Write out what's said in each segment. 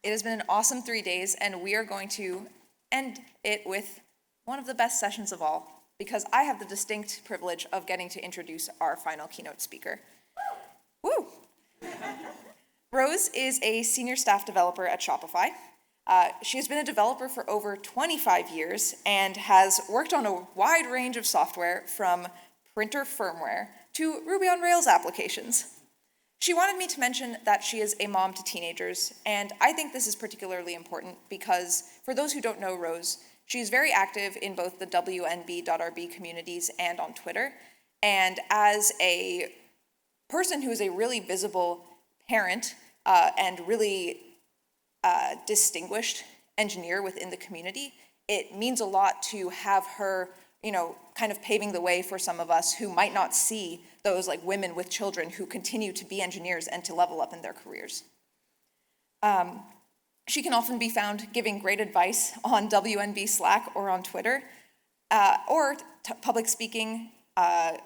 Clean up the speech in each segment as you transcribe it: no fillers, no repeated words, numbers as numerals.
It has been an awesome 3 days, and we are going to end it with one of the best sessions of all, because I have the distinct privilege of getting to introduce our final keynote speaker. Woo! Rose is a senior staff developer at Shopify. She has been a developer for over 25 years and has worked on a wide range of software from printer firmware to Ruby on Rails applications. She wanted me to mention that she is a mom to teenagers, and I think this is particularly important because, for those who don't know Rose, she is very active in both the WNB.RB communities and on Twitter, and as a person who is a really visible parent and really distinguished engineer within the community, it means a lot to have her, kind of paving the way for some of us who might not see those like women with children who continue to be engineers and to level up in their careers. She can often be found giving great advice on WNB Slack or on Twitter, or public speaking at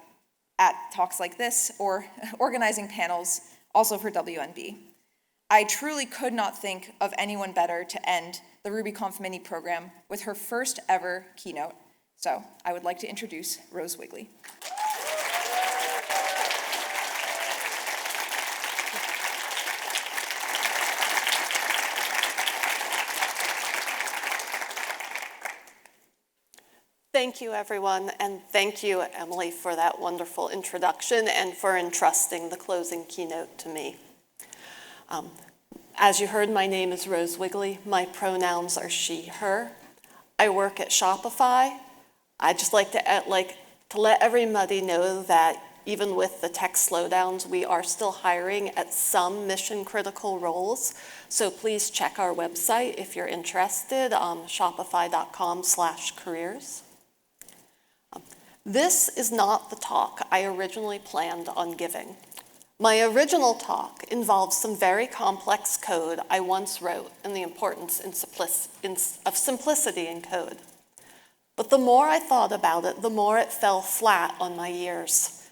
talks like this, or organizing panels also for WNB. I truly could not think of anyone better to end the RubyConf mini program with her first ever keynote. So I would like to introduce Rose Wiegley. Thank you, everyone, and thank you, Emily, for that wonderful introduction and for entrusting the closing keynote to me. As you heard, my name is Rose Wiegley. My pronouns are she, her. I work at Shopify. I'd just like to let everybody know that even with the tech slowdowns, we are still hiring at some mission-critical roles. So please check our website if you're interested, shopify.com/careers. This is not the talk I originally planned on giving. My original talk involves some very complex code I once wrote and the importance of simplicity in code. But the more I thought about it, the more it fell flat on my ears.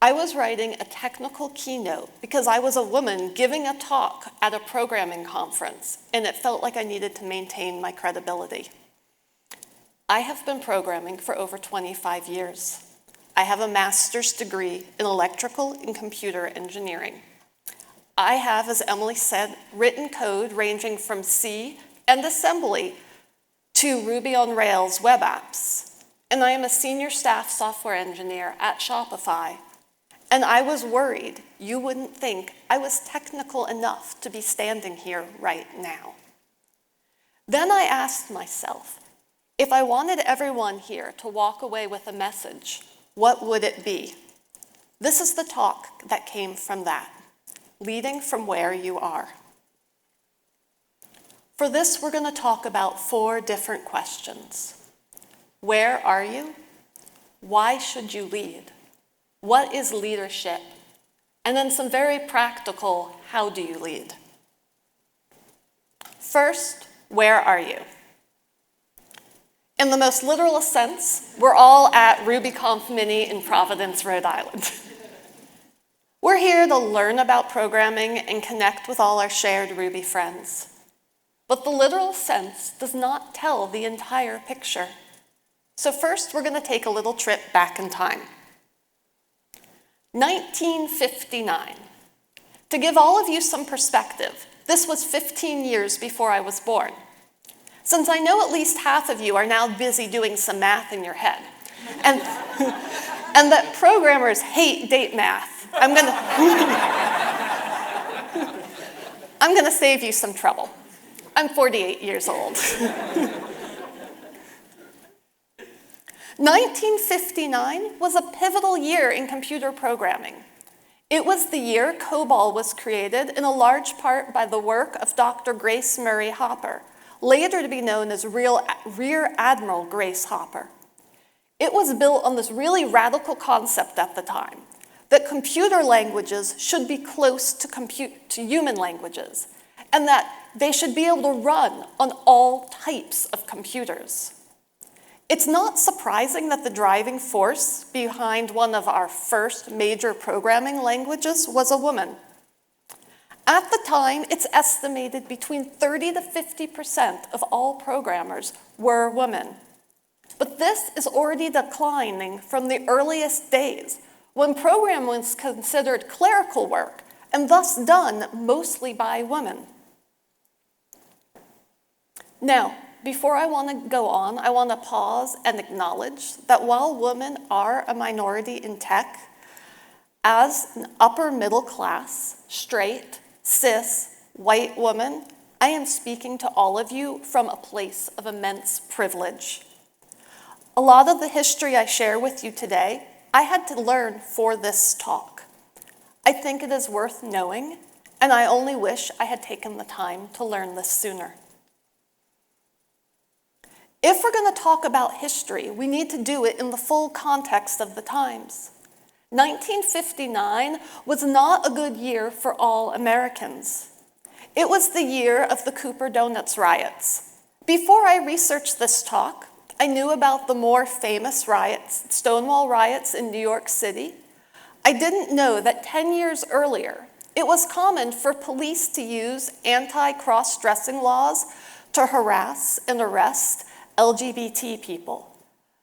I was writing a technical keynote because I was a woman giving a talk at a programming conference, and it felt like I needed to maintain my credibility. I have been programming for over 25 years. I have a master's degree in electrical and computer engineering. I have, as Emily said, written code ranging from C and assembly to Ruby on Rails web apps. And I am a senior staff software engineer at Shopify. And I was worried you wouldn't think I was technical enough to be standing here right now. Then I asked myself, if I wanted everyone here to walk away with a message, what would it be? This is the talk that came from that, leading from where you are. For this, we're going to talk about 4 different questions. Where are you? Why should you lead? What is leadership? And then some very practical, how do you lead? First, where are you? In the most literal sense, we're all at RubyConf Mini in Providence, Rhode Island. We're here to learn about programming and connect with all our shared Ruby friends. But the literal sense does not tell the entire picture. So first, we're going to take a little trip back in time. 1959. To give all of you some perspective, this was 15 years before I was born. Since I know at least half of you are now busy doing some math in your head, and that programmers hate date math, I'm gonna save you some trouble. I'm 48 years old. 1959 was a pivotal year in computer programming. It was the year COBOL was created in a large part by the work of Dr. Grace Murray Hopper, later to be known as Rear Admiral Grace Hopper. It was built on this really radical concept at the time, that computer languages should be close to human languages, and that they should be able to run on all types of computers. It's not surprising that the driving force behind one of our first major programming languages was a woman. At the time, it's estimated between 30 to 50% of all programmers were women. But this is already declining from the earliest days, when programming was considered clerical work and thus done mostly by women. Now, before I want to go on, I want to pause and acknowledge that while women are a minority in tech, as an upper middle class, straight, cis, white woman, I am speaking to all of you from a place of immense privilege. A lot of the history I share with you today, I had to learn for this talk. I think it is worth knowing, and I only wish I had taken the time to learn this sooner. If we're going to talk about history, we need to do it in the full context of the times. 1959 was not a good year for all Americans. It was the year of the Cooper Donuts riots. Before I researched this talk, I knew about the more famous riots, Stonewall riots in New York City. I didn't know that 10 years earlier, it was common for police to use anti-cross-dressing laws to harass and arrest LGBT people.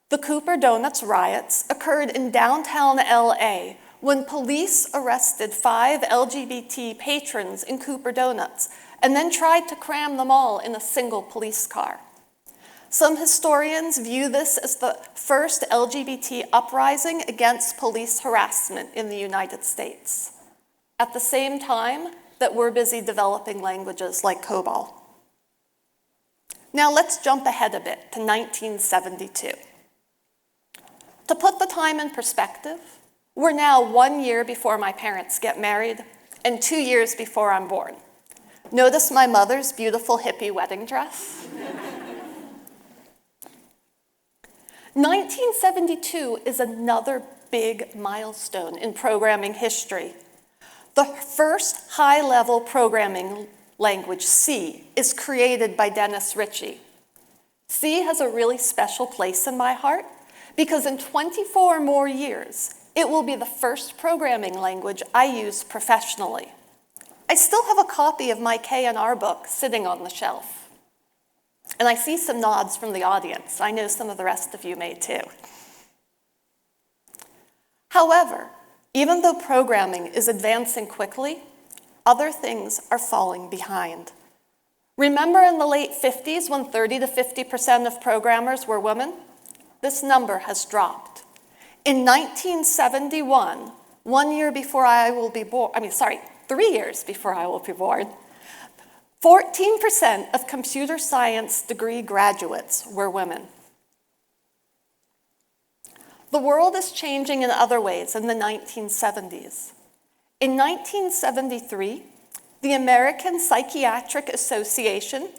The Cooper Donuts riots occurred in downtown LA when police arrested 5 LGBT patrons in Cooper Donuts and then tried to cram them all in a single police car. Some historians view this as the first LGBT uprising against police harassment in the United States, at the same time that we're busy developing languages like COBOL. Now let's jump ahead a bit to 1972. To put the time in perspective, we're now 1 year before my parents get married and 2 years before I'm born. Notice my mother's beautiful hippie wedding dress? 1972 is another big milestone in programming history. The first high-level programming language, C, is created by Dennis Ritchie. C has a really special place in my heart because in 24 more years, it will be the first programming language I use professionally. I still have a copy of my K&R book sitting on the shelf. And I see some nods from the audience. I know some of the rest of you may too. However, even though programming is advancing quickly, other things are falling behind. Remember in the late 50s when 30 to 50% of programmers were women? This number has dropped. In 1971, 1 year before I will be born, 3 years before I will be born, 14% of computer science degree graduates were women. The world is changing in other ways in the 1970s. In 1973, the American Psychiatric Association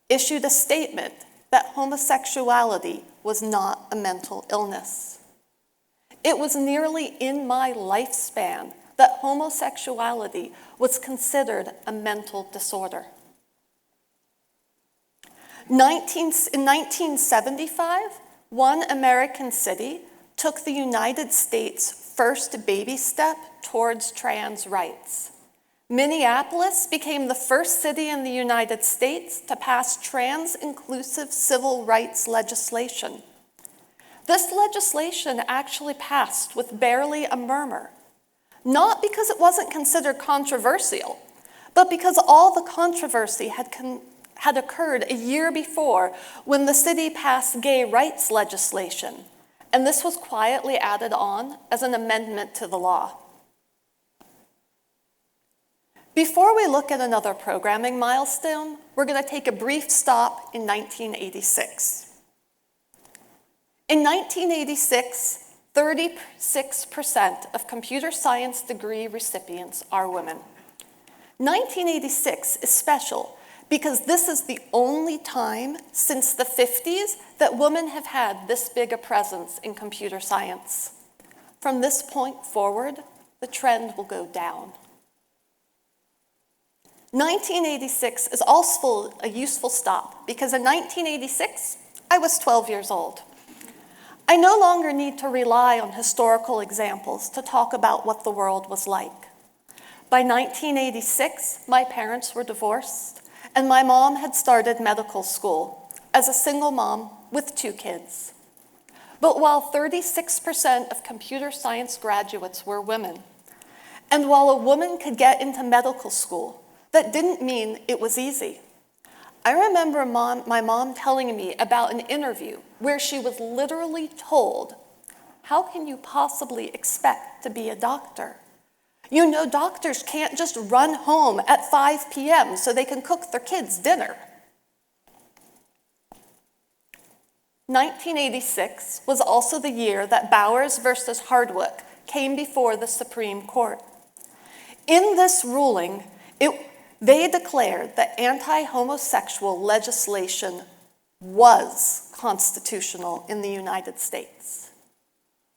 issued a statement that homosexuality was not a mental illness. It was nearly in my lifespan that homosexuality was considered a mental disorder. In 1975, one American city took the United States' first baby step towards trans rights. Minneapolis became the first city in the United States to pass trans-inclusive civil rights legislation. This legislation actually passed with barely a murmur, not because it wasn't considered controversial, but because all the controversy had occurred a year before when the city passed gay rights legislation, and this was quietly added on as an amendment to the law. Before we look at another programming milestone, we're going to take a brief stop in 1986. In 1986, 36% of computer science degree recipients are women. 1986 is special because this is the only time since the 50s that women have had this big a presence in computer science. From this point forward, the trend will go down. 1986 is also a useful stop because in 1986, I was 12 years old. I no longer need to rely on historical examples to talk about what the world was like. By 1986, my parents were divorced, and my mom had started medical school as a single mom with 2 kids. But while 36% of computer science graduates were women, and while a woman could get into medical school, that didn't mean it was easy. I remember my mom telling me about an interview where she was literally told, "How can you possibly expect to be a doctor? You know, doctors can't just run home at 5 p.m. so they can cook their kids dinner." 1986 was also the year that Bowers versus Hardwick came before the Supreme Court. In this ruling, they declared that anti-homosexual legislation was constitutional in the United States.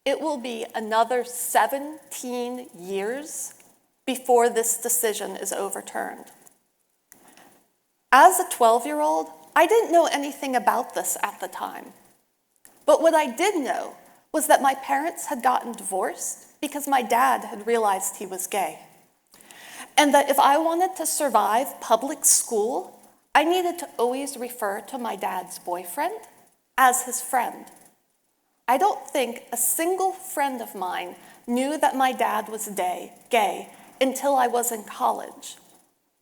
It will be another 17 years before this decision is overturned. As a 12-year-old, I didn't know anything about this at the time. But what I did know was that my parents had gotten divorced because my dad had realized he was gay. And that if I wanted to survive public school, I needed to always refer to my dad's boyfriend as his friend. I don't think a single friend of mine knew that my dad was gay until I was in college.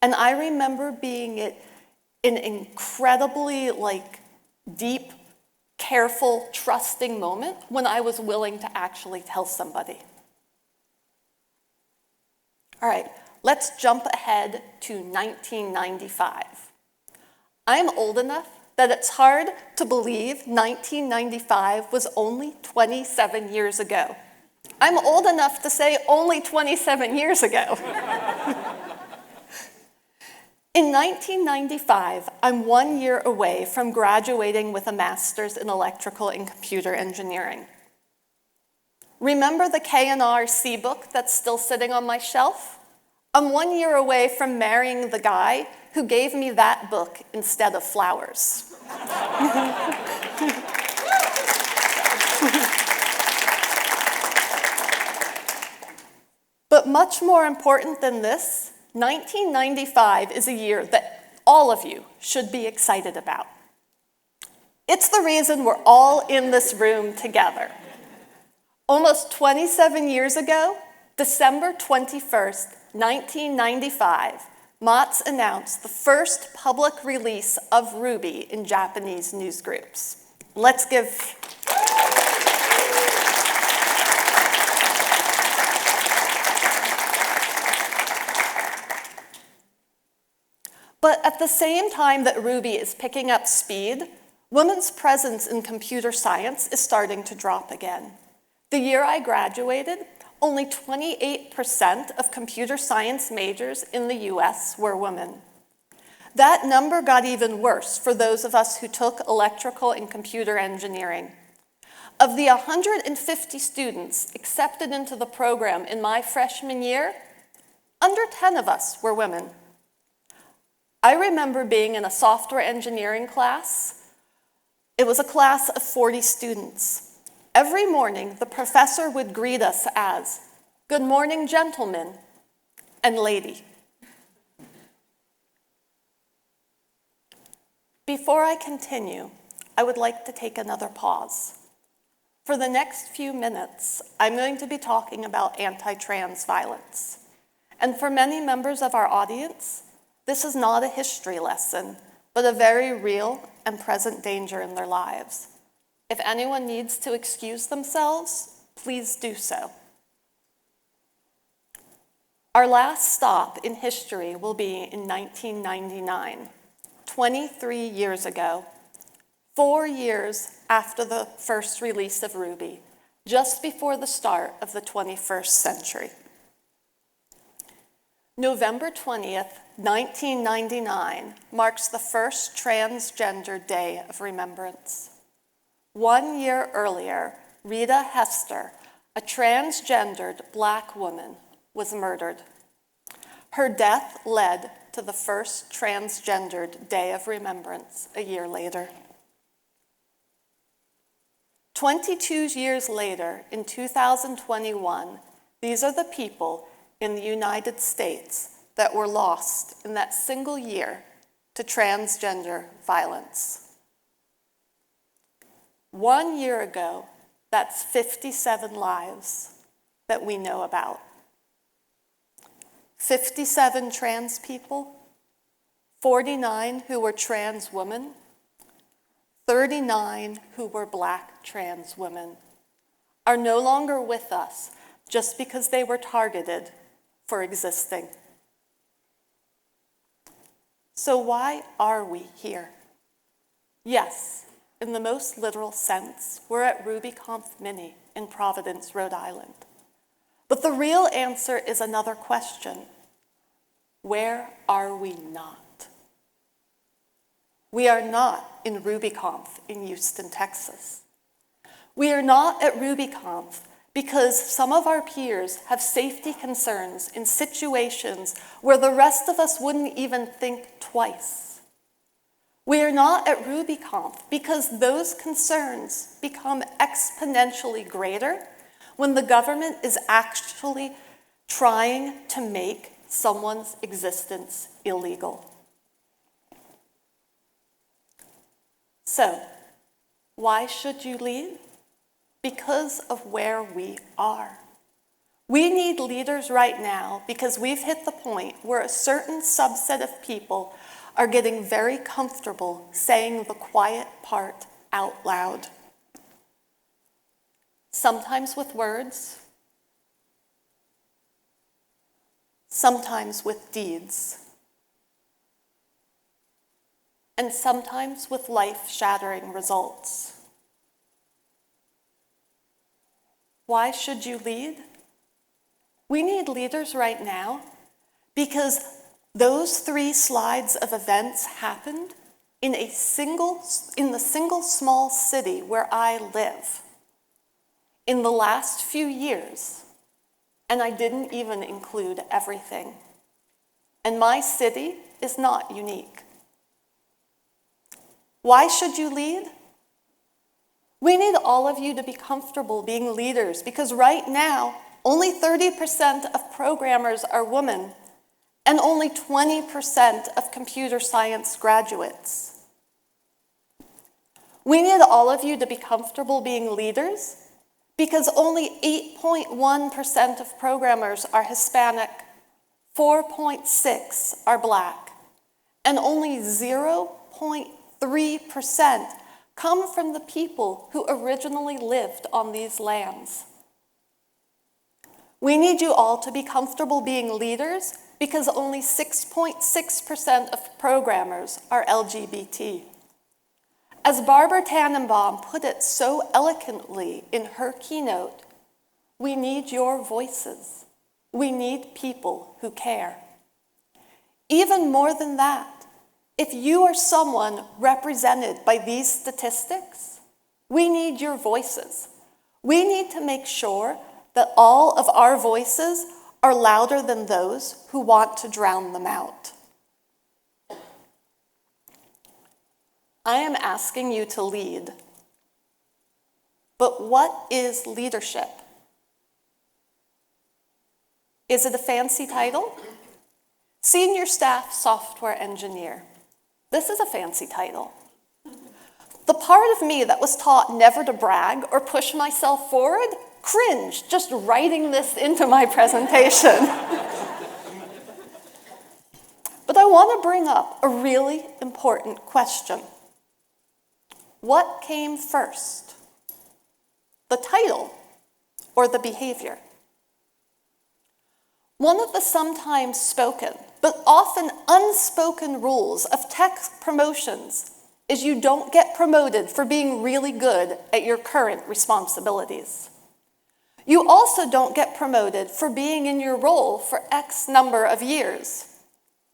And I remember being an incredibly deep, careful, trusting moment when I was willing to actually tell somebody. All right, let's jump ahead to 1995. I'm old enough that it's hard to believe 1995 was only 27 years ago. I'm old enough to say only 27 years ago. In 1995, I'm 1 year away from graduating with a master's in electrical and computer engineering. Remember the K&R C book that's still sitting on my shelf? I'm 1 year away from marrying the guy who gave me that book instead of flowers. But much more important than this, 1995 is a year that all of you should be excited about. It's the reason we're all in this room together. Almost 27 years ago, December 21st, 1995, Mats announced the first public release of Ruby in Japanese newsgroups. Let's give... But at the same time that Ruby is picking up speed, women's presence in computer science is starting to drop again. The year I graduated, only 28% of computer science majors in the US were women. That number got even worse for those of us who took electrical and computer engineering. Of the 150 students accepted into the program in my freshman year, under 10 of us were women. I remember being in a software engineering class. It was a class of 40 students. Every morning, the professor would greet us as, "Good morning, gentlemen and lady." Before I continue, I would like to take another pause. For the next few minutes, I'm going to be talking about anti-trans violence. And for many members of our audience, this is not a history lesson, but a very real and present danger in their lives. If anyone needs to excuse themselves, please do so. Our last stop in history will be in 1999, 23 years ago, 4 years after the first release of Ruby, just before the start of the 21st century. November 20th, 1999 marks the first Transgender Day of Remembrance. 1 year earlier, Rita Hester, a transgendered Black woman, was murdered. Her death led to the first Transgendered Day of Remembrance a year later. 22 years later, in 2021, these are the people in the United States that were lost in that single year to transgender violence. 1 year ago, that's 57 lives that we know about. 57 trans people, 49 who were trans women, 39 who were Black trans women, are no longer with us just because they were targeted for existing. So why are we here? Yes, in the most literal sense, we're at RubyConf Mini in Providence, Rhode Island. But the real answer is another question. Where are we not? We are not in RubyConf in Houston, Texas. We are not at RubyConf because some of our peers have safety concerns in situations where the rest of us wouldn't even think twice. We are not at RubyConf because those concerns become exponentially greater when the government is actually trying to make someone's existence illegal. So, why should you lead? Because of where we are. We need leaders right now because we've hit the point where a certain subset of people are getting very comfortable saying the quiet part out loud. Sometimes with words, sometimes with deeds, and sometimes with life-shattering results. Why should you lead? We need leaders right now because those 3 slides of events happened in the single small city where I live in the last few years, and I didn't even include everything. And my city is not unique. Why should you lead? We need all of you to be comfortable being leaders because right now, only 30% of programmers are women and only 20% of computer science graduates. We need all of you to be comfortable being leaders because only 8.1% of programmers are Hispanic, 4.6% are Black, and only 0.3% come from the people who originally lived on these lands. We need you all to be comfortable being leaders because only 6.6% of programmers are LGBT. As Barbara Tannenbaum put it so eloquently in her keynote, we need your voices. We need people who care. Even more than that, if you are someone represented by these statistics, we need your voices. We need to make sure that all of our voices are louder than those who want to drown them out. I am asking you to lead. But what is leadership? Is it a fancy title? Senior Staff Software Engineer. This is a fancy title. The part of me that was taught never to brag or push myself forward cringed just writing this into my presentation. But I want to bring up a really important question. What came first? The title or the behavior? One of the sometimes spoken, but often unspoken rules of tech promotions is you don't get promoted for being really good at your current responsibilities. You also don't get promoted for being in your role for X number of years.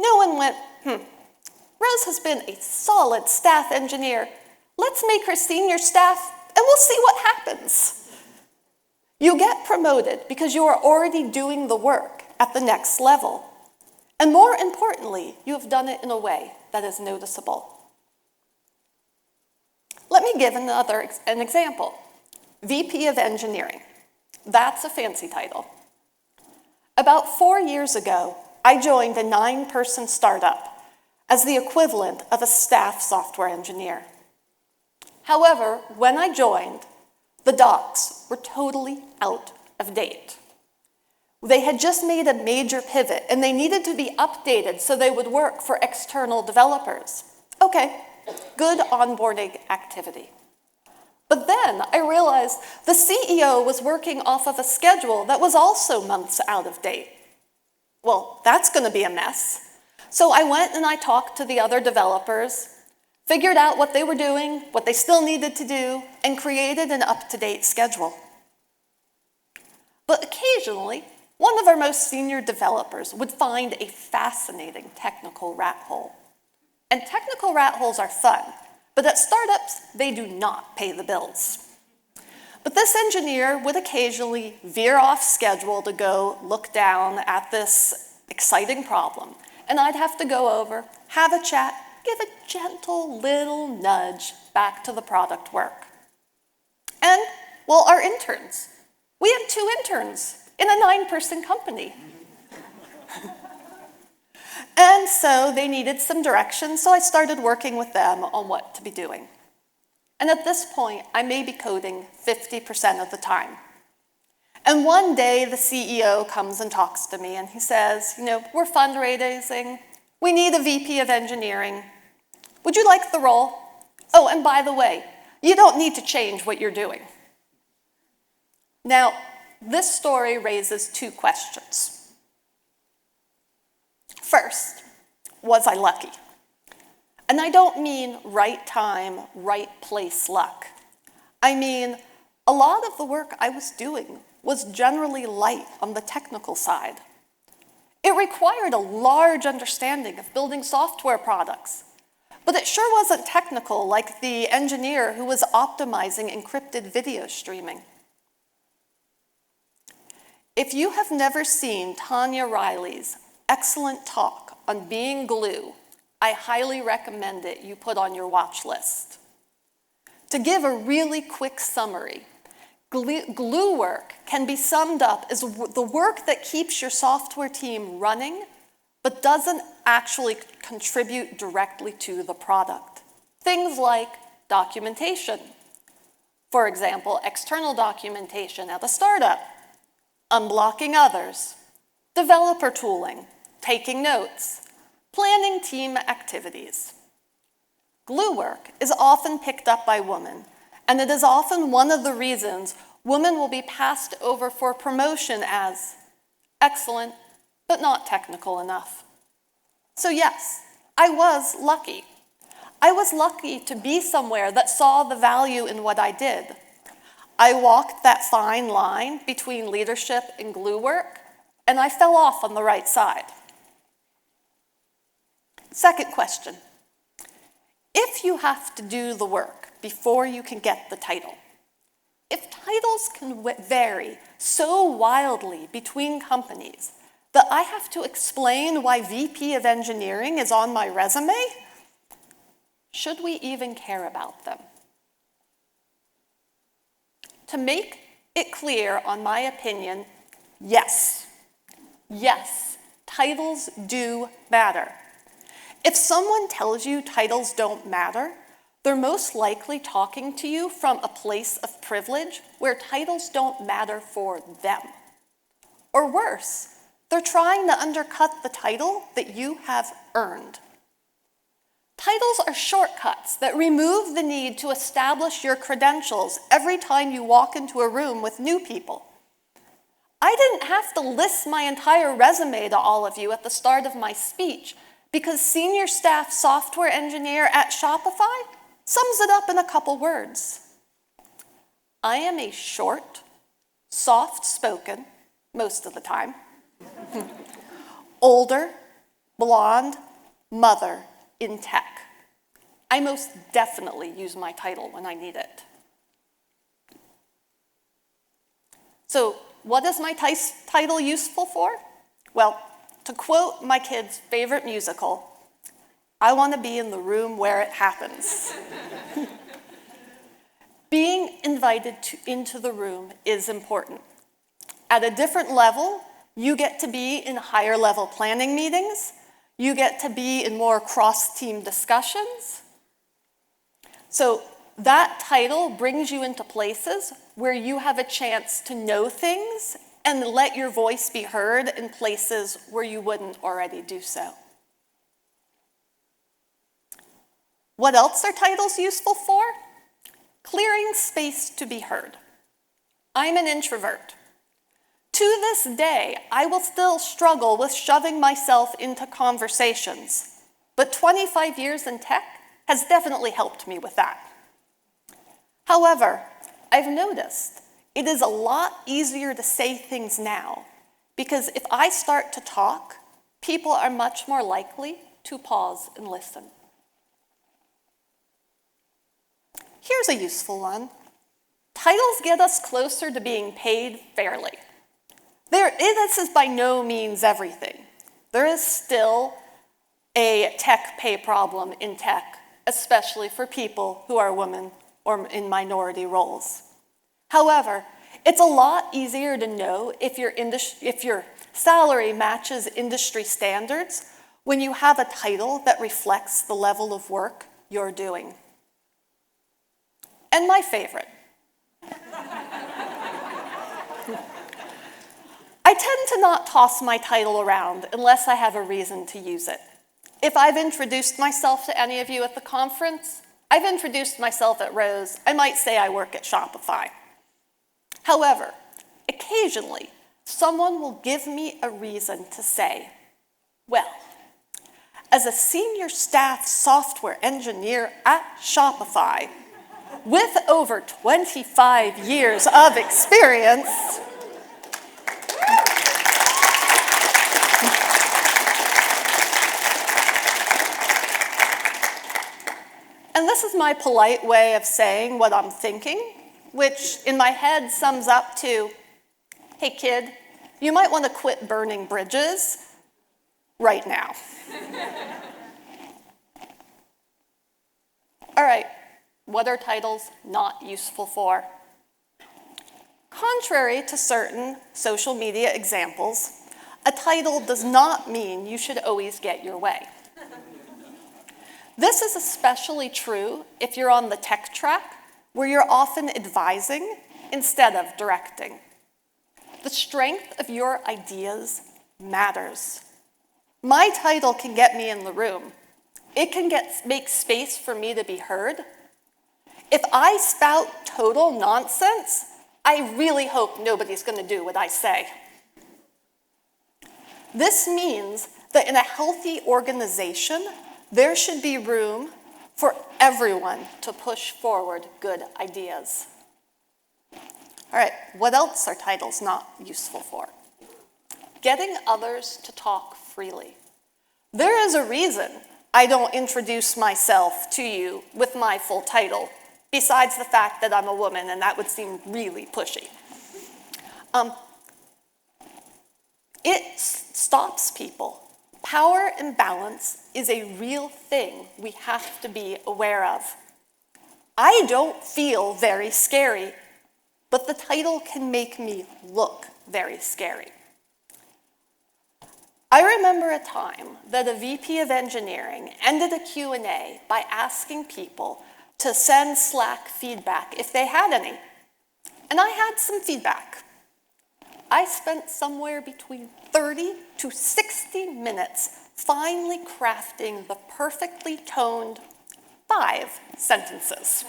No one went, Rose has been a solid staff engineer. Let's make her senior staff and we'll see what happens. You get promoted because you are already doing the work at the next level. And more importantly, you have done it in a way that is noticeable. Let me give an example. VP of Engineering. That's a fancy title. About 4 years ago, I joined a 9-person startup as the equivalent of a staff software engineer. However, when I joined, the docs were totally out of date. They had just made a major pivot and they needed to be updated so they would work for external developers. Okay, good onboarding activity. But then I realized the CEO was working off of a schedule that was also months out of date. Well, that's going to be a mess. So I went and I talked to the other developers, figured out what they were doing, what they still needed to do, and created an up-to-date schedule. But occasionally, one of our most senior developers would find a fascinating technical rat hole. And technical rat holes are fun, but at startups, they do not pay the bills. But this engineer would occasionally veer off schedule to go look down at this exciting problem. And I'd have to go over, have a chat, give a gentle little nudge back to the product work. And, well, our interns. We had 2 interns in a 9-person company. And so they needed some direction, so I started working with them on what to be doing. And at this point, I may be coding 50% of the time. And one day, the CEO comes and talks to me, and he says, we're fundraising. We need a VP of engineering. Would you like the role? Oh, and by the way, you don't need to change what you're doing. Now, this story raises 2 questions. First, was I lucky? And I don't mean right time, right place luck. I mean, a lot of the work I was doing was generally light on the technical side. It required a large understanding of building software products, but it sure wasn't technical like the engineer who was optimizing encrypted video streaming. If you have never seen Tanya Riley's excellent talk on being glue, I highly recommend it you put on your watch list. To give a really quick summary, glue work can be summed up as the work that keeps your software team running, but doesn't actually contribute directly to the product. Things like documentation. For example, external documentation at a startup, unblocking others, developer tooling, taking notes, planning team activities. Glue work is often picked up by women, and it is often one of the reasons women will be passed over for promotion as excellent, but not technical enough. So yes, I was lucky. I was lucky to be somewhere that saw the value in what I did. I walked that fine line between leadership and glue work, and I fell off on the right side. Second question. If you have to do the work before you can get the title, if titles can vary so wildly between companies that I have to explain why VP of Engineering is on my resume, should we even care about them? To make it clear on my opinion, yes. Yes, titles do matter. If someone tells you titles don't matter, they're most likely talking to you from a place of privilege where titles don't matter for them. Or worse, they're trying to undercut the title that you have earned. Titles are shortcuts that remove the need to establish your credentials every time you walk into a room with new people. I didn't have to list my entire resume to all of you at the start of my speech because senior staff software engineer at Shopify sums it up in a couple words. I am a short, soft-spoken, most of the time, older, blonde mother in tech. I most definitely use my title when I need it. So, what is my title useful for? Well, to quote my kid's favorite musical, I want to be in the room where it happens. Being invited into the room is important. At a different level, You get to be in higher level planning meetings. You get to be in more cross-team discussions. So that title brings you into places where you have a chance to know things and let your voice be heard in places where you wouldn't already do so. What else are titles useful for? Clearing space to be heard. I'm an introvert. To this day, I will still struggle with shoving myself into conversations, but 25 years in tech has definitely helped me with that. However, I've noticed it is a lot easier to say things now because if I start to talk, people are much more likely to pause and listen. Here's a useful one. Titles get us closer to being paid fairly. This is by no means everything. There is still a tech pay problem in tech, especially for people who are women or in minority roles. However, it's a lot easier to know if your salary matches industry standards when you have a title that reflects the level of work you're doing. And my favorite. I tend to not toss my title around unless I have a reason to use it. If I've introduced myself to any of you at the conference, I've introduced myself at Rose, I might say I work at Shopify. However, occasionally, someone will give me a reason to say, well, as a senior staff software engineer at Shopify, with over 25 years of experience, and this is my polite way of saying what I'm thinking, which in my head sums up to, hey kid, you might want to quit burning bridges right now. All right, what are titles not useful for? Contrary to certain social media examples, a title does not mean you should always get your way. This is especially true if you're on the tech track, where you're often advising instead of directing. The strength of your ideas matters. My title can get me in the room. It can make space for me to be heard. If I spout total nonsense, I really hope nobody's going to do what I say. This means that in a healthy organization, there should be room for everyone to push forward good ideas. All right, what else are titles not useful for? Getting others to talk freely. There is a reason I don't introduce myself to you with my full title, besides the fact that I'm a woman, and that would seem really pushy. It stops people. Power imbalance is a real thing we have to be aware of. I don't feel very scary, but the title can make me look very scary. I remember a time that a VP of engineering ended a Q&A by asking people to send Slack feedback if they had any. And I had some feedback. I spent somewhere between 30 to 60 minutes finally crafting the perfectly toned 5 sentences.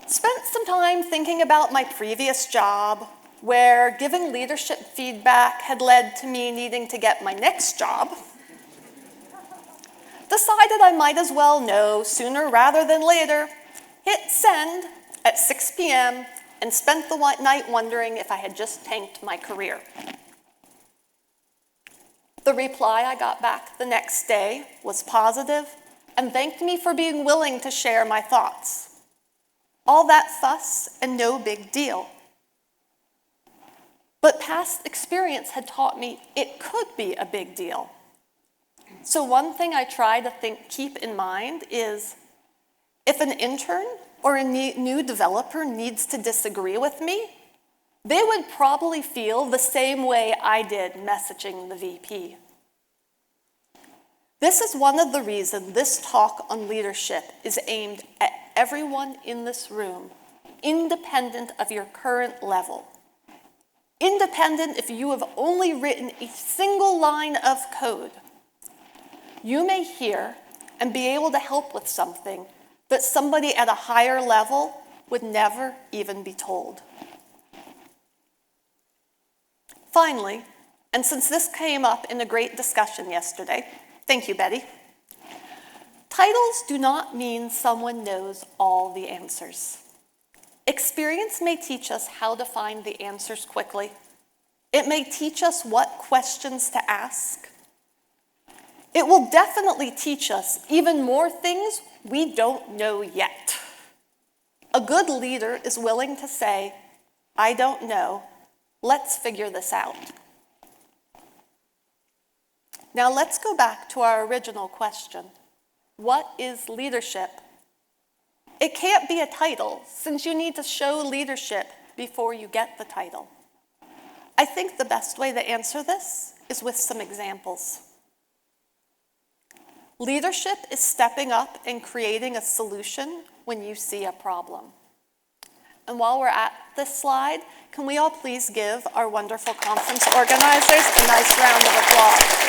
Spent some time thinking about my previous job, where giving leadership feedback had led to me needing to get my next job. Decided I might as well know sooner rather than later, hit send at 6 p.m., and spent the night wondering if I had just tanked my career. The reply I got back the next day was positive and thanked me for being willing to share my thoughts. All that fuss and no big deal. But past experience had taught me it could be a big deal. So one thing I try to keep in mind is, if an intern or a new developer needs to disagree with me, they would probably feel the same way I did messaging the VP. This is one of the reasons this talk on leadership is aimed at everyone in this room, independent of your current level. Independent if you have only written a single line of code. You may hear and be able to help with something that somebody at a higher level would never even be told. Finally, and since this came up in a great discussion yesterday, thank you, Betty, titles do not mean someone knows all the answers. Experience may teach us how to find the answers quickly. It may teach us what questions to ask. It will definitely teach us even more things we don't know yet. A good leader is willing to say, I don't know, let's figure this out. Now let's go back to our original question. What is leadership? It can't be a title, since you need to show leadership before you get the title. I think the best way to answer this is with some examples. Leadership is stepping up and creating a solution when you see a problem. And while we're at this slide, can we all please give our wonderful conference organizers a nice round of applause?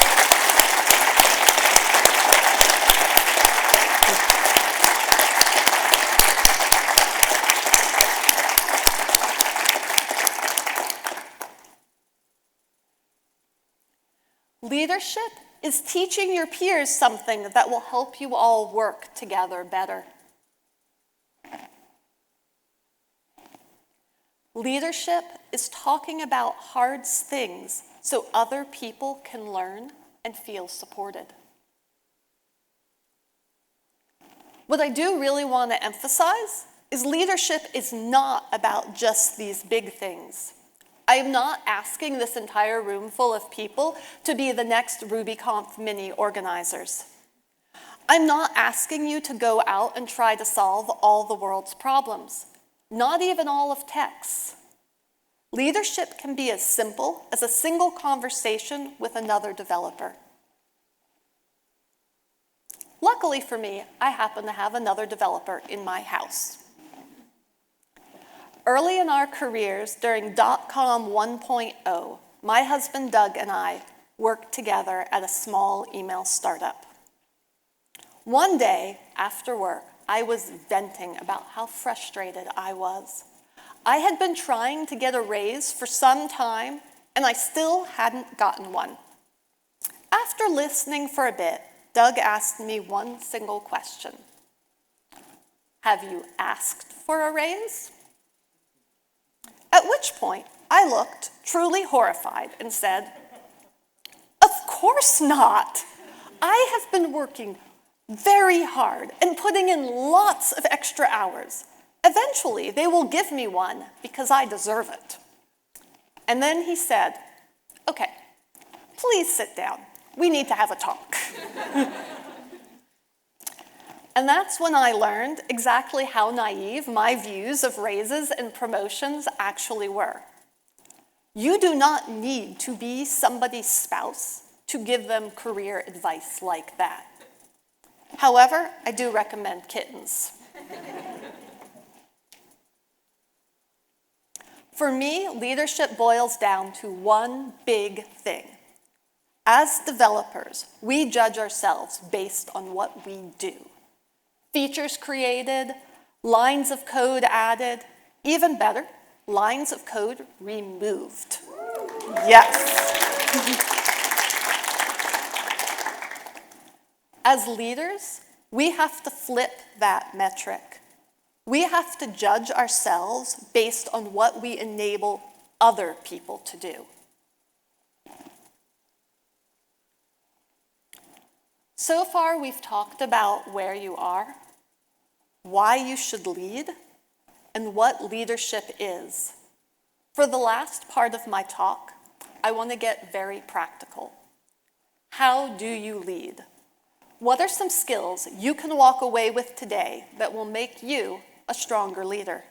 Leadership is teaching your peers something that will help you all work together better. Leadership is talking about hard things so other people can learn and feel supported. What I do really want to emphasize is leadership is not about just these big things. I am not asking this entire room full of people to be the next RubyConf mini organizers. I'm not asking you to go out and try to solve all the world's problems, not even all of tech's. Leadership can be as simple as a single conversation with another developer. Luckily for me, I happen to have another developer in my house. Early in our careers, during .com 1.0, my husband Doug and I worked together at a small email startup. One day, after work, I was venting about how frustrated I was. I had been trying to get a raise for some time, and I still hadn't gotten one. After listening for a bit, Doug asked me one single question. Have you asked for a raise? At which point, I looked truly horrified and said, of course not. I have been working very hard and putting in lots of extra hours. Eventually, they will give me one because I deserve it. And then he said, okay, please sit down. We need to have a talk. And that's when I learned exactly how naive my views of raises and promotions actually were. You do not need to be somebody's spouse to give them career advice like that. However, I do recommend kittens. For me, leadership boils down to one big thing. As developers, we judge ourselves based on what we do. Features created, lines of code added, even better, lines of code removed. Yes. As leaders, we have to flip that metric. We have to judge ourselves based on what we enable other people to do. So far, we've talked about where you are, why you should lead, and what leadership is. For the last part of my talk, I want to get very practical. How do you lead? What are some skills you can walk away with today that will make you a stronger leader?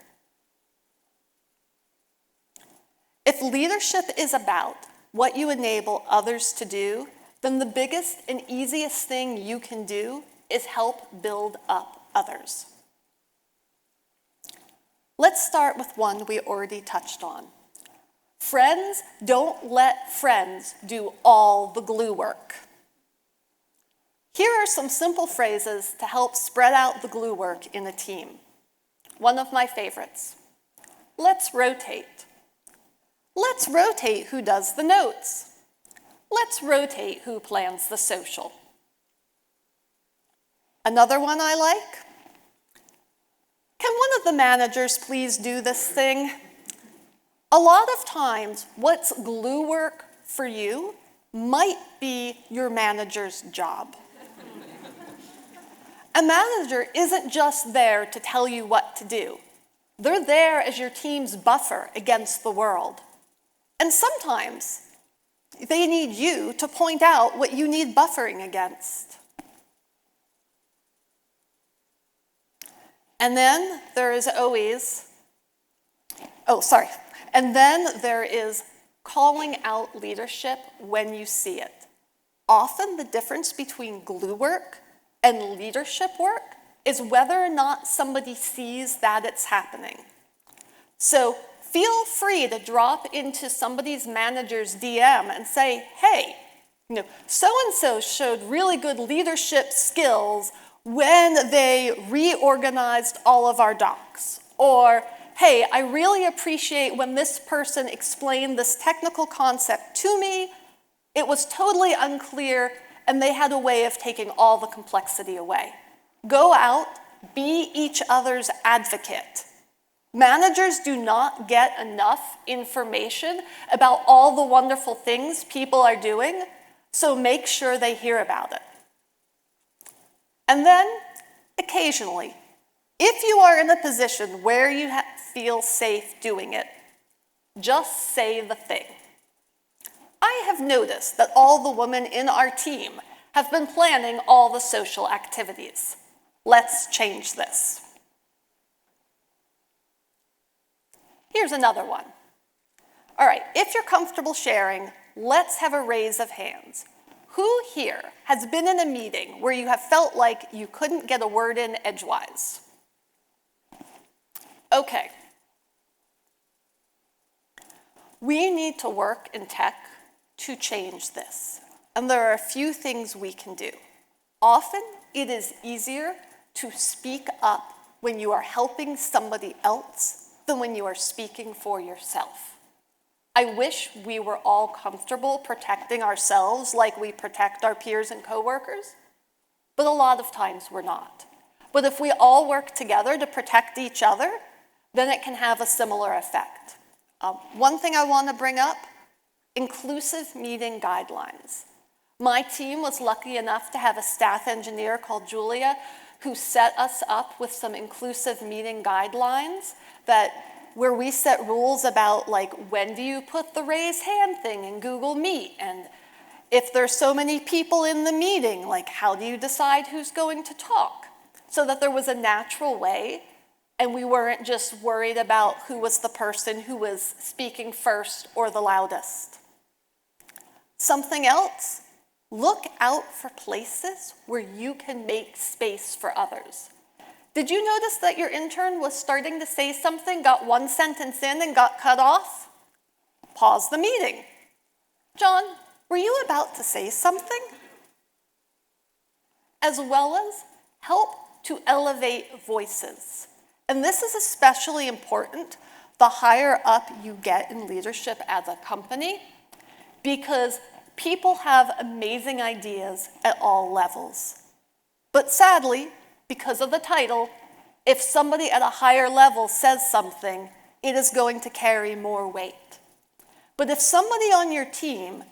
If leadership is about what you enable others to do, then the biggest and easiest thing you can do is help build up others. Let's start with one we already touched on. Friends don't let friends do all the glue work. Here are some simple phrases to help spread out the glue work in a team. One of my favorites. Let's rotate. Let's rotate who does the notes. Let's rotate who plans the social. Another one I like. Can one of the managers please do this thing? A lot of times, what's glue work for you might be your manager's job. A manager isn't just there to tell you what to do. They're there as your team's buffer against the world. And sometimes, they need you to point out what you need buffering against. And then there is And then there is calling out leadership when you see it. Often the difference between glue work and leadership work is whether or not somebody sees that it's happening. So feel free to drop into somebody's manager's DM and say, hey, so-and-so showed really good leadership skills when they reorganized all of our docs. Or, hey, I really appreciate when this person explained this technical concept to me. It was totally unclear, and they had a way of taking all the complexity away. Go out, be each other's advocate. Managers do not get enough information about all the wonderful things people are doing, so make sure they hear about it. And then, occasionally, if you are in a position where you feel safe doing it, just say the thing. I have noticed that all the women in our team have been planning all the social activities. Let's change this. Here's another one. All right, if you're comfortable sharing, let's have a raise of hands. Who here has been in a meeting where you have felt like you couldn't get a word in edgewise? Okay. We need to work in tech to change this. And there are a few things we can do. Often, it is easier to speak up when you are helping somebody else than when you are speaking for yourself. I wish we were all comfortable protecting ourselves like we protect our peers and coworkers, but a lot of times we're not. But if we all work together to protect each other, then it can have a similar effect. One thing I want to bring up, inclusive meeting guidelines. My team was lucky enough to have a staff engineer called Julia who set us up with some inclusive meeting guidelines where we set rules about like when do you put the raise hand thing in Google Meet, and if there's so many people in the meeting, like how do you decide who's going to talk? So that there was a natural way and we weren't just worried about who was the person who was speaking first or the loudest. Something else, look out for places where you can make space for others. Did you notice that your intern was starting to say something, got one sentence in and got cut off? Pause the meeting. John, were you about to say something? As well as help to elevate voices. And this is especially important the higher up you get in leadership as a company, because people have amazing ideas at all levels. But sadly, because of the title, if somebody at a higher level says something, it is going to carry more weight. But if somebody on your team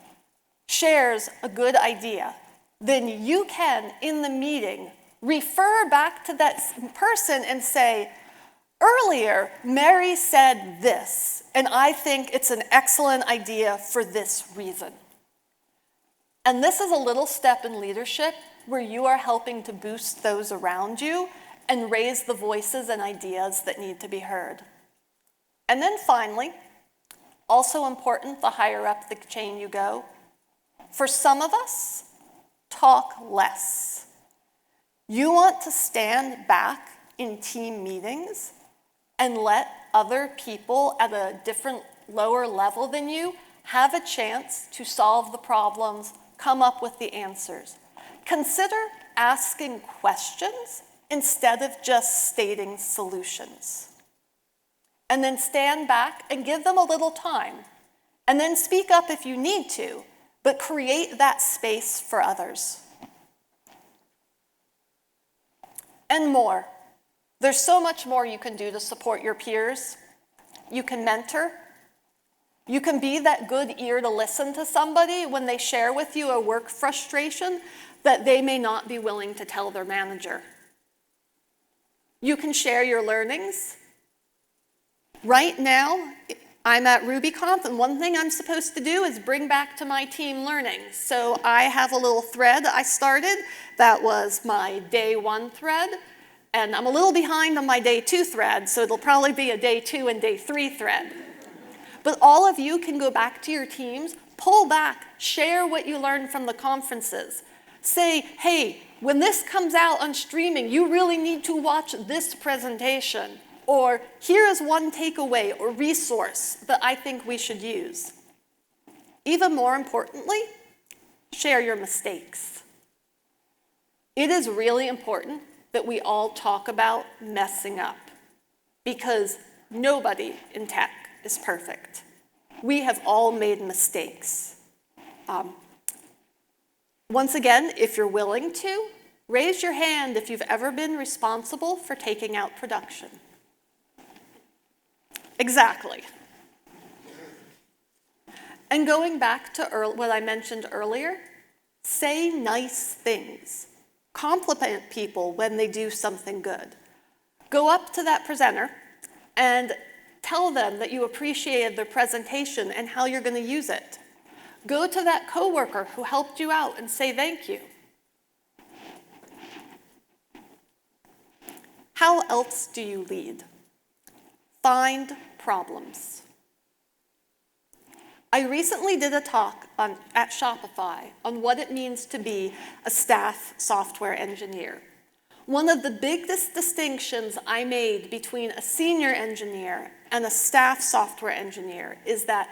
shares a good idea, then you can, in the meeting, refer back to that person and say, earlier, Mary said this, and I think it's an excellent idea for this reason. And this is a little step in leadership where you are helping to boost those around you and raise the voices and ideas that need to be heard. And then finally, Also important, the higher up the chain you go. For some of us, talk less. You want to stand back in team meetings and let other people at a different, lower level than you have a chance to solve the problems, come up with the answers. Consider asking questions instead of just stating solutions. And then stand back and give them a little time. And then speak up if you need to, but create that space for others. And more. There's so much more you can do to support your peers. You can mentor. You can be that good ear to listen to somebody when they share with you a work frustration that they may not be willing to tell their manager. You can share your learnings. Right now, I'm at RubyConf, and one thing I'm supposed to do is bring back to my team learning. So I have a little thread I started that was my day 1 thread, and I'm a little behind on my day 2 thread, so it'll probably be a day 2 and day 3 thread. But all of you can go back to your teams, pull back, share what you learned from the conferences. Say, hey, when this comes out on streaming, you really need to watch this presentation. Or here is one takeaway or resource that I think we should use. Even more importantly, share your mistakes. It is really important that we all talk about messing up, because nobody in tech is perfect. We have all made mistakes. Once again, if you're willing to, raise your hand if you've ever been responsible for taking out production. Exactly. And going back to what I mentioned earlier, say nice things. Compliment people when they do something good. Go up to that presenter and tell them that you appreciated their presentation and how you're going to use it. Go to that coworker who helped you out and say thank you. How else do you lead? Find problems. I recently did a talk at Shopify on what it means to be a staff software engineer. One of the biggest distinctions I made between a senior engineer and a staff software engineer is that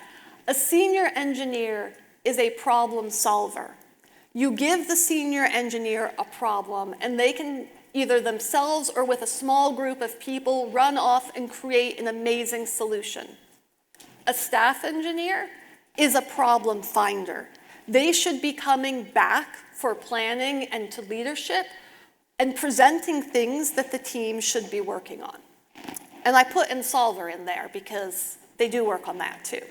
a senior engineer is a problem solver. You give the senior engineer a problem, and they can either themselves or with a small group of people run off and create an amazing solution. A staff engineer is a problem finder. They should be coming back for planning and to leadership and presenting things that the team should be working on. And I put in solver in there because they do work on that too.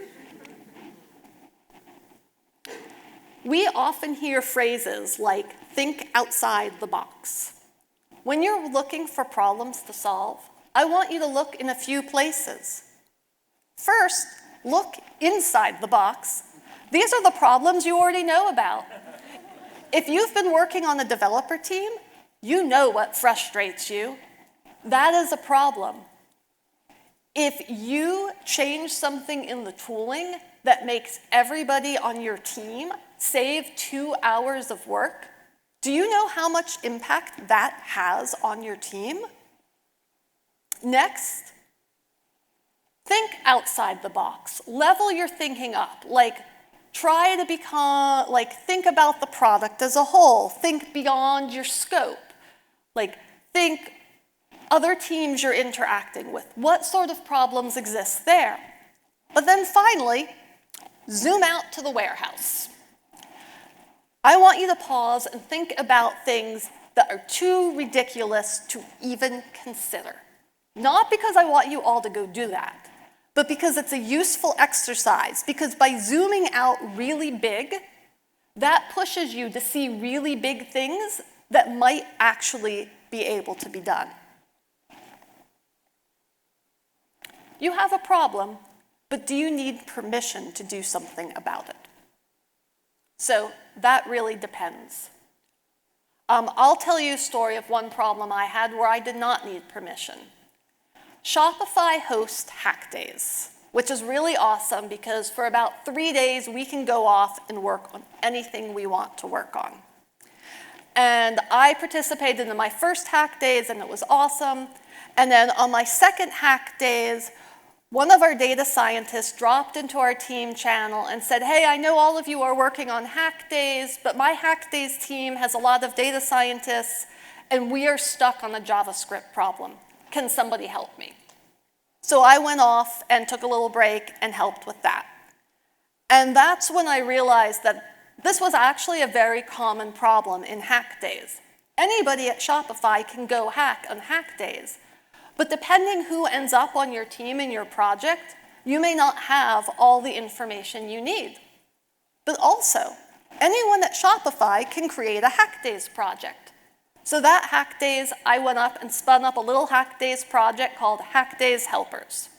We often hear phrases like, think outside the box. When you're looking for problems to solve, I want you to look in a few places. First, look inside the box. These are the problems you already know about. If you've been working on a developer team, you know what frustrates you. That is a problem. If you change something in the tooling that makes everybody on your team save 2 hours of work, do you know how much impact that has on your team? Next, think outside the box. Level your thinking up. Try to think about the product as a whole. Think beyond your scope. Think other teams you're interacting with. What sort of problems exist there? But then finally, zoom out to the warehouse. I want you to pause and think about things that are too ridiculous to even consider. Not because I want you all to go do that, but because it's a useful exercise. Because by zooming out really big, that pushes you to see really big things that might actually be able to be done. You have a problem, but do you need permission to do something about it? So that really depends. I'll tell you a story of one problem I had where I did not need permission. Shopify hosts hack days. which is really awesome because for about 3 days, we can go off and work on anything we want to work on. And I participated in my first hack days, and it was awesome. And then on my second hack days, one of our data scientists dropped into our team channel and said, hey, I know all of you are working on hack days, but my hack days team has a lot of data scientists, and we are stuck on a JavaScript problem. Can somebody help me? So I went off and took a little break and helped with that. And that's when I realized that this was actually a very common problem in hack days. Anybody at Shopify can go hack on hack days. But depending who ends up on your team in your project, you may not have all the information you need. But also, anyone at Shopify can create a hack days project. So that hack days, I went up and spun up a little hack days project called Hack Days Helpers.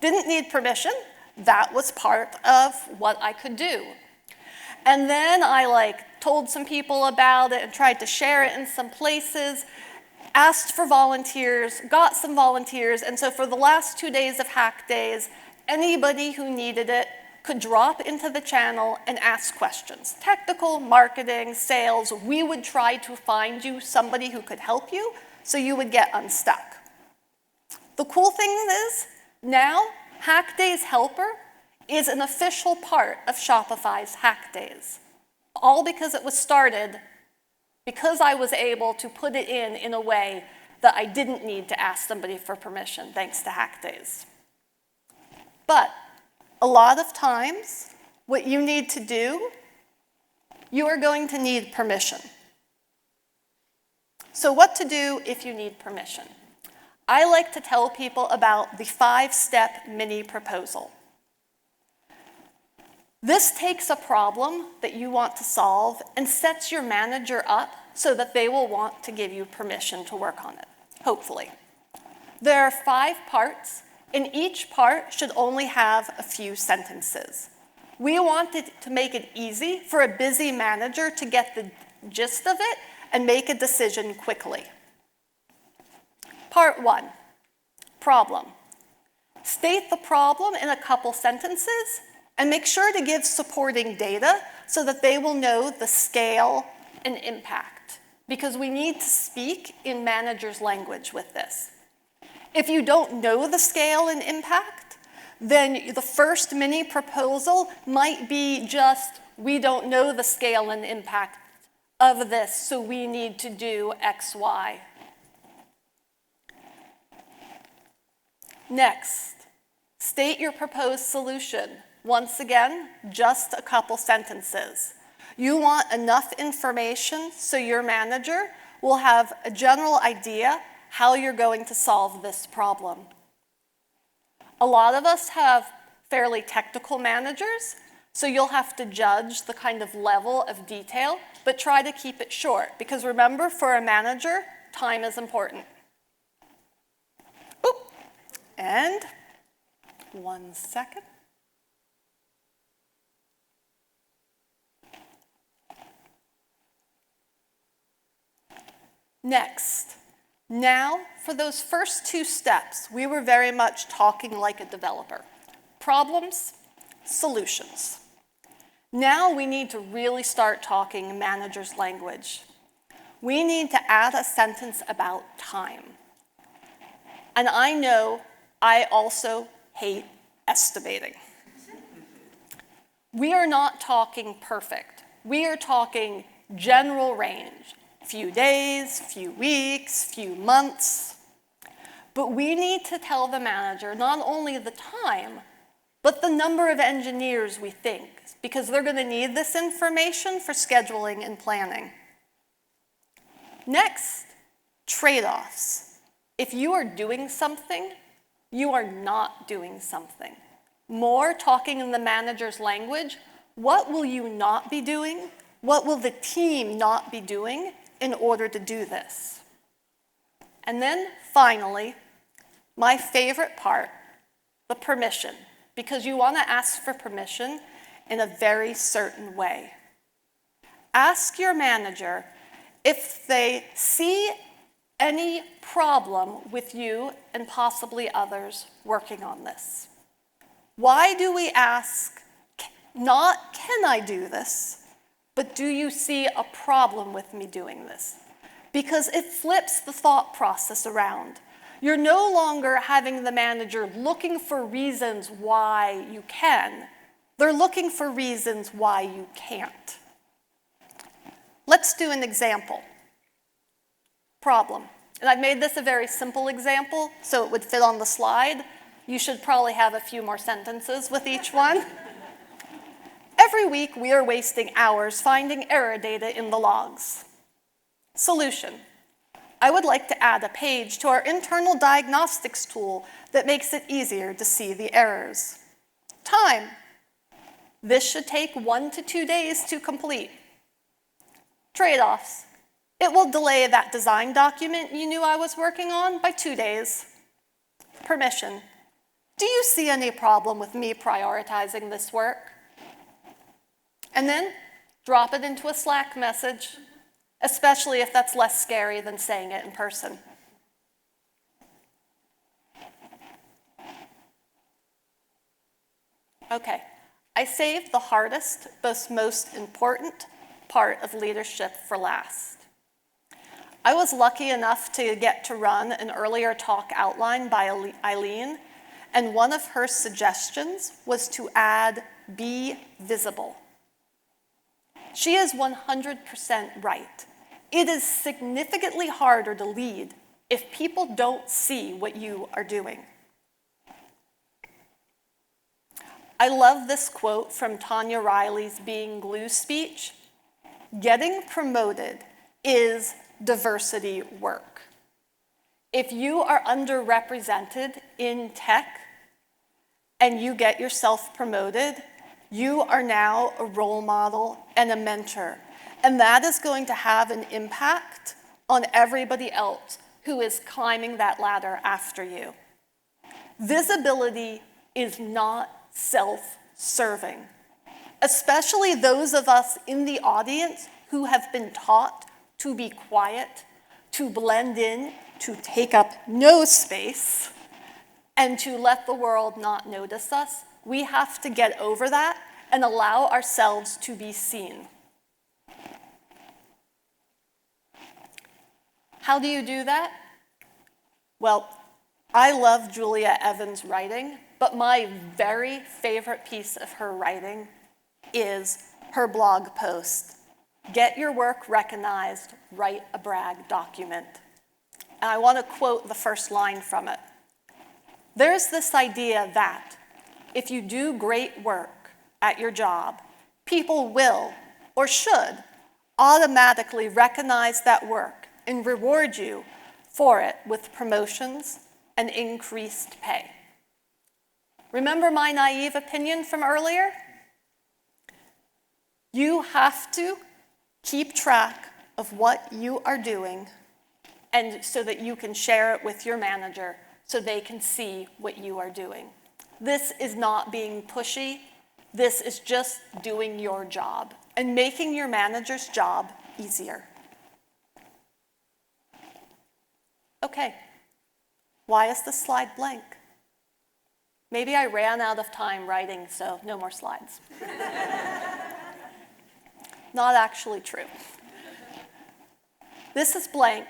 Didn't need permission. That was part of what I could do. And then I told some people about it and tried to share it in some places, asked for volunteers, got some volunteers, and so for the last 2 days of hack days, anybody who needed it could drop into the channel and ask questions. Technical, marketing, sales, we would try to find you somebody who could help you so you would get unstuck. The cool thing is, now Hack Days Helper is an official part of Shopify's Hack Days, all because it was started because I was able to put it in a way that I didn't need to ask somebody for permission, thanks to Hack Days. But a lot of times, what you need to do, you are going to need permission. So what to do if you need permission? I like to tell people about the 5-step mini proposal. This takes a problem that you want to solve and sets your manager up so that they will want to give you permission to work on it, hopefully. There are 5 parts, and each part should only have a few sentences. We wanted to make it easy for a busy manager to get the gist of it and make a decision quickly. Part 1, problem. State the problem in a couple sentences and make sure to give supporting data so that they will know the scale and impact, because we need to speak in manager's language with this. If you don't know the scale and impact, then the first mini proposal might be just, we don't know the scale and impact of this, so we need to do X, Y. Next, state your proposed solution. Once again, just a couple sentences. You want enough information so your manager will have a general idea how you're going to solve this problem. A lot of us have fairly technical managers, so you'll have to judge the kind of level of detail, but try to keep it short, because remember, for a manager, time is important. Oop. And 1 second. Next, now for those first 2 steps, we were very much talking like a developer. Problems, solutions. Now we need to really start talking manager's language. We need to add a sentence about time. And I know I also hate estimating. We are not talking perfect. We are talking general range. Few days, few weeks, few months. But we need to tell the manager not only the time, but the number of engineers we think, because they're going to need this information for scheduling and planning. Next, trade-offs. If you are doing something, you are not doing something. More talking in the manager's language, what will you not be doing? What will the team not be doing in order to do this? And then finally, my favorite part, the permission, because you want to ask for permission in a very certain way. Ask your manager if they see any problem with you and possibly others working on this. Why do we ask, not can I do this, but do you see a problem with me doing this? Because it flips the thought process around. You're no longer having the manager looking for reasons why you can. They're looking for reasons why you can't. Let's do an example. Problem. And I've made this a very simple example, so it would fit on the slide. You should probably have a few more sentences with each one. Every week, we are wasting hours finding error data in the logs. Solution. I would like to add a page to our internal diagnostics tool that makes it easier to see the errors. Time. This should take 1 to 2 days to complete. Trade-offs. It will delay that design document you knew I was working on by 2 days. Permission. Do you see any problem with me prioritizing this work? And then drop it into a Slack message, especially if that's less scary than saying it in person. Okay, I saved the hardest, but most important part of leadership for last. I was lucky enough to get to run an earlier talk outlined by Eileen, and one of her suggestions was to add be visible. She is 100% right. It is significantly harder to lead if people don't see what you are doing. I love this quote from Tanya Riley's Being Glue speech. Getting promoted is diversity work. If you are underrepresented in tech and you get yourself promoted, you are now a role model and a mentor. And that is going to have an impact on everybody else who is climbing that ladder after you. Visibility is not self-serving, especially those of us in the audience who have been taught to be quiet, to blend in, to take up no space, and to let the world not notice us. We have to get over that and allow ourselves to be seen. How do you do that? Well, I love Julia Evans' writing, but my very favorite piece of her writing is her blog post, Get Your Work Recognized, Write a Brag Document. And I want to quote the first line from it. There's this idea that if you do great work at your job, people will, or should, automatically recognize that work and reward you for it with promotions and increased pay. Remember my naive opinion from earlier? You have to keep track of what you are doing, and so that you can share it with your manager so they can see what you are doing. This is not being pushy. This is just doing your job and making your manager's job easier. Okay, why is this slide blank? Maybe I ran out of time writing, so no more slides. Not actually true. This is blank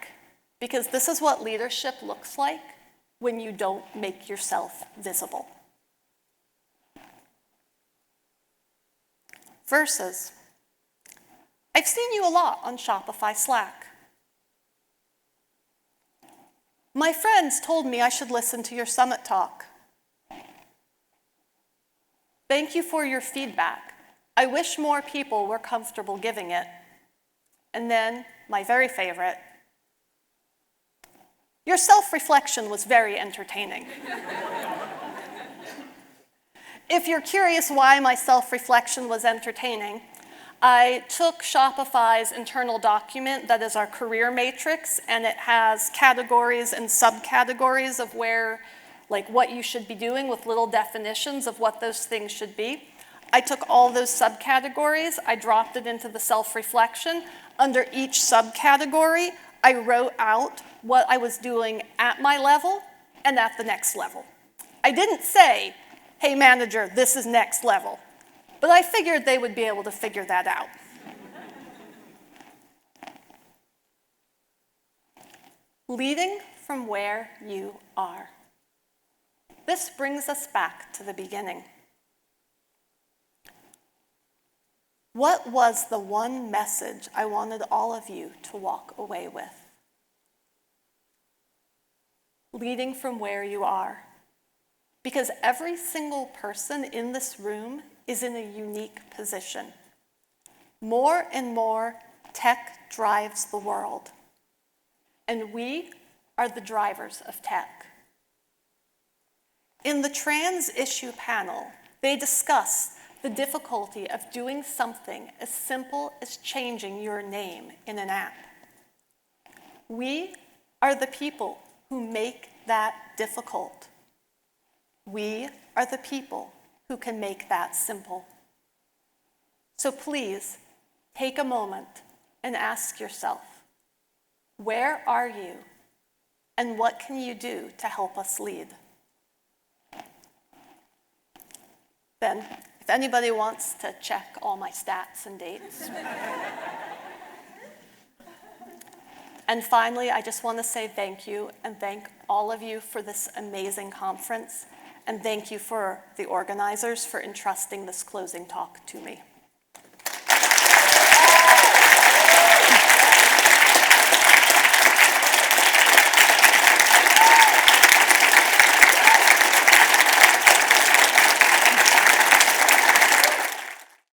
because this is what leadership looks like when you don't make yourself visible. Versus, I've seen you a lot on Shopify Slack. My friends told me I should listen to your summit talk. Thank you for your feedback. I wish more people were comfortable giving it. And then, my very favorite, your self-reflection was very entertaining. If you're curious why my self-reflection was entertaining, I took Shopify's internal document that is our career matrix, and it has categories and subcategories of where, like what you should be doing with little definitions of what those things should be. I took all those subcategories, I dropped it into the self-reflection. Under each subcategory, I wrote out what I was doing at my level and at the next level. I didn't say, hey manager, this is next level. But I figured they would be able to figure that out. Leading from where you are. This brings us back to the beginning. What was the one message I wanted all of you to walk away with? Leading from where you are. Because every single person in this room is in a unique position. More and more, tech drives the world. And we are the drivers of tech. In the trans issue panel, they discuss the difficulty of doing something as simple as changing your name in an app. We are the people who make that difficult. We are the people who can make that simple. So please, take a moment and ask yourself, where are you, and what can you do to help us lead? Then, if anybody wants to check all my stats and dates. And finally, I just want to say thank you and thank all of you for this amazing conference. And thank you for the organizers for entrusting this closing talk to me.